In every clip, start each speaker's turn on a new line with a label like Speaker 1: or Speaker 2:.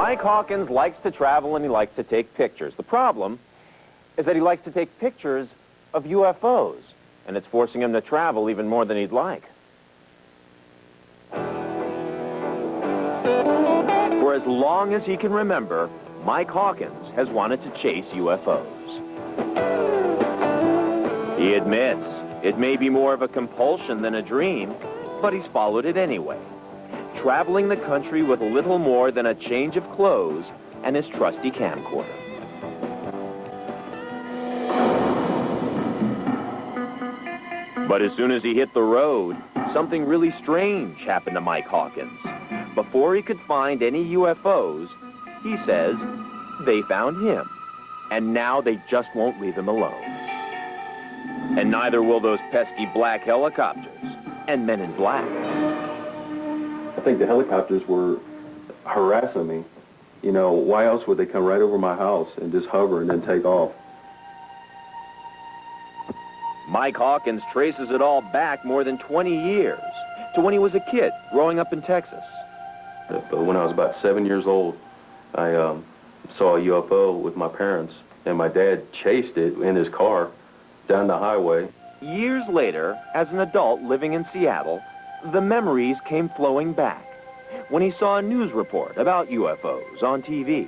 Speaker 1: Mike Hawkins likes to travel and he likes to take pictures. The problem is that he likes to take pictures of UFOs, and it's forcing him to travel even more than he'd like. For as long as he can remember, Mike Hawkins has wanted to chase UFOs. He admits it may be more of a compulsion than a dream, but he's followed it anyway, traveling the country with little more than a change of clothes and his trusty camcorder. But as soon as he hit the road, something really strange happened to Mike Hawkins. Before he could find any UFOs, he says they found him, and now they just won't leave him alone. And neither will those pesky black helicopters and men in black.
Speaker 2: I think the helicopters were harassing me. You know, why else would they come right over my house and just hover and then take off?
Speaker 1: Mike Hawkins traces it all back more than 20 years to when he was a kid growing up in Texas.
Speaker 2: But when I was about 7 years old, I saw a UFO with my parents, and my dad chased it in his car down the highway.
Speaker 1: Years later, as an adult living in Seattle, the memories came flowing back when he saw a news report about UFOs on TV.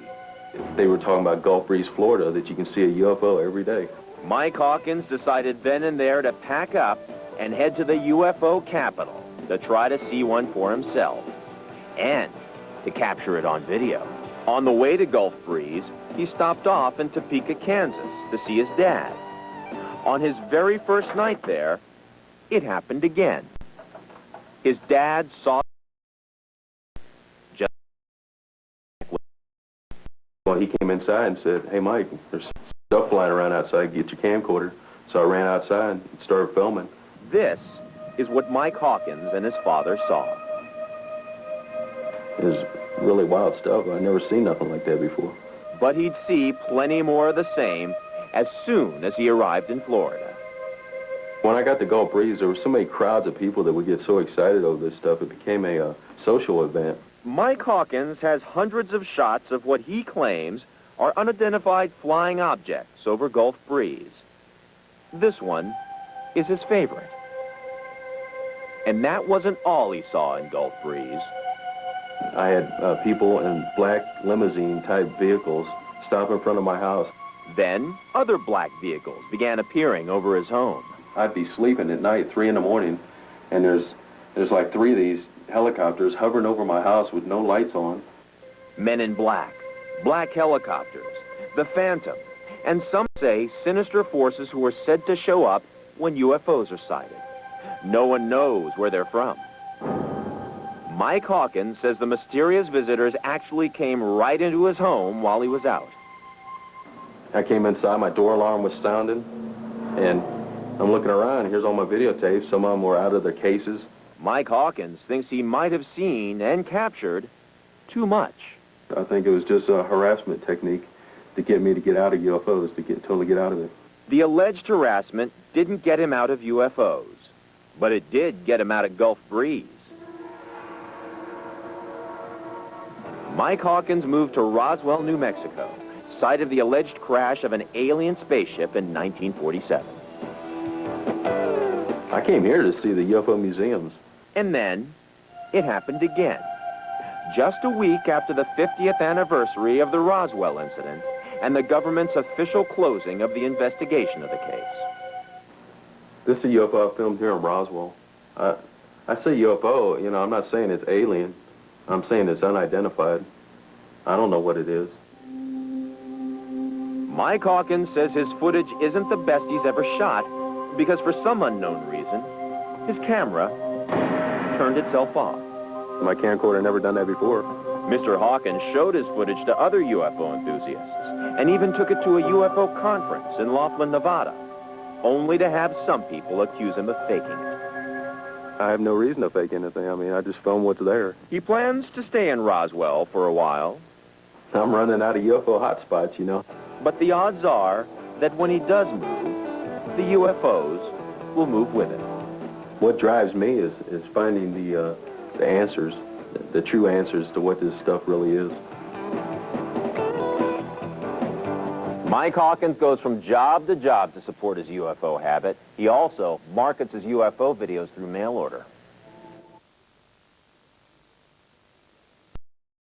Speaker 2: They were talking about Gulf Breeze, Florida, that you can see a UFO every day.
Speaker 1: Mike Hawkins decided then and there to pack up and head to the UFO capital to try to see one for himself and to capture it on video. On the way to Gulf Breeze, he stopped off in Topeka, Kansas to see his dad. On his very first night there, it happened again. His dad saw just...
Speaker 2: Well, he came inside and said, "Hey, Mike, there's stuff flying around outside. Get your camcorder." So I ran outside and started filming.
Speaker 1: This is what Mike Hawkins and his father saw.
Speaker 2: It was really wild stuff. I'd never seen nothing like that before.
Speaker 1: But he'd see plenty more of the same as soon as he arrived in Florida.
Speaker 2: When I got to Gulf Breeze, there were so many crowds of people that would get so excited over this stuff, it became a social event.
Speaker 1: Mike Hawkins has hundreds of shots of what he claims are unidentified flying objects over Gulf Breeze. This one is his favorite. And that wasn't all he saw in Gulf Breeze.
Speaker 2: I had people in black limousine-type vehicles stop in front of my house.
Speaker 1: Then, other black vehicles began appearing over his home.
Speaker 2: I'd be sleeping at night, 3 in the morning, and there's like 3 of these helicopters hovering over my house with no lights on.
Speaker 1: Men in black, black helicopters, the Phantom, and some say sinister forces who are said to show up when UFOs are sighted. No one knows where they're from. Mike Hawkins says the mysterious visitors actually came right into his home while he was out.
Speaker 2: I came inside, my door alarm was sounding, and I'm looking around, here's all my videotapes. Some of them were out of their cases.
Speaker 1: Mike Hawkins thinks he might have seen and captured too much.
Speaker 2: I think it was just a harassment technique to get me to get out of UFOs, to totally get out of it.
Speaker 1: The alleged harassment didn't get him out of UFOs, but it did get him out of Gulf Breeze. Mike Hawkins moved to Roswell, New Mexico, site of the alleged crash of an alien spaceship in 1947.
Speaker 2: I came here to see the UFO museums.
Speaker 1: And then, it happened again. Just a week after the 50th anniversary of the Roswell incident and the government's official closing of the investigation of the case.
Speaker 2: This is a UFO I filmed here in Roswell. I say UFO, you know, I'm not saying it's alien. I'm saying it's unidentified. I don't know what it is.
Speaker 1: Mike Hawkins says his footage isn't the best he's ever shot because for some unknown reason, his camera turned itself off.
Speaker 2: My camcorder never done that before.
Speaker 1: Mr. Hawkins showed his footage to other UFO enthusiasts and even took it to a UFO conference in Laughlin, Nevada, only to have some people accuse him of faking it.
Speaker 2: I have no reason to fake anything. I mean, I just film what's there.
Speaker 1: He plans to stay in Roswell for a while.
Speaker 2: I'm running out of UFO hotspots, you know.
Speaker 1: But the odds are that when he does move, the UFOs will move with him.
Speaker 2: What drives me is finding the answers, the true answers to what this stuff really is.
Speaker 1: Mike Hawkins goes from job to job to support his UFO habit. He also markets his UFO videos through mail order.